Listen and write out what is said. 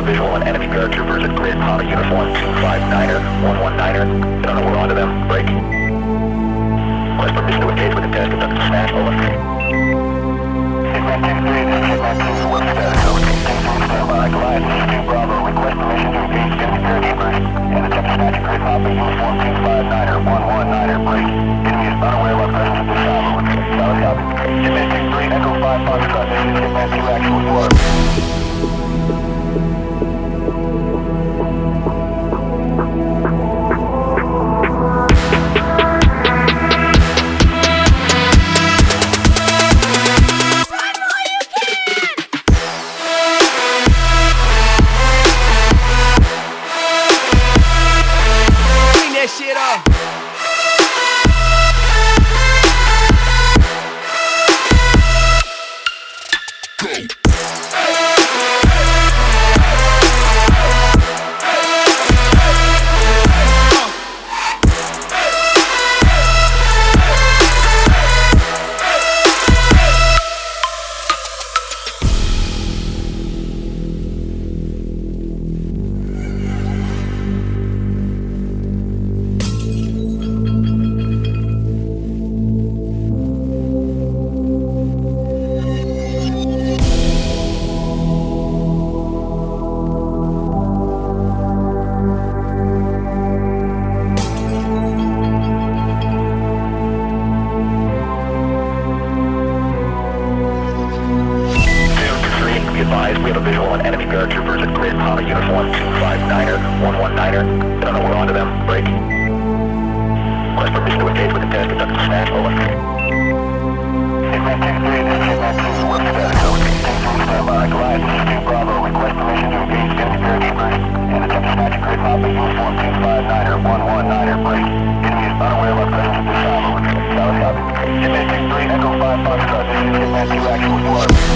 a visual on enemy paratroopers at grid Papa Uniform 259er, 119er. Get on the we're onto them. Break. Request permission to engage with the test. Conduct a smash. Over. Hitman 2-3, this is Hitman 2. What's the status? Over. 2-3, stand by. Goliath, this is 2 Bravo. Request permission to engage enemy paratroopers and attempt to snatch a grid Papa Uniform 259er, 119er. Break. Enemy is unaware of our presence at this time. Over. Solid copy. Hitman 2-3, Echo 5 Foxtrot. This is Hitman 2 actual report. Shit up. We have a visual on enemy paratroopers at grid Papa Uniform 259er, 119er. Get on the we're onto them. Break. Request permission to engage with the test. Conduct a smash. Over. Hitman 2-3, this is Hitman 2. What's the status? Over. 2-3, stand by. Goliath, this is 2 Bravo. Request permission to engage enemy paratroopers and attempt to snatch a grid Papa Uniform 259er, 119er. Break. Enemy is unaware of our presence at this time. Over. Solid copy. Hitman 2-3, Echo 5 Foxtrot. This is Hitman 2 actual report.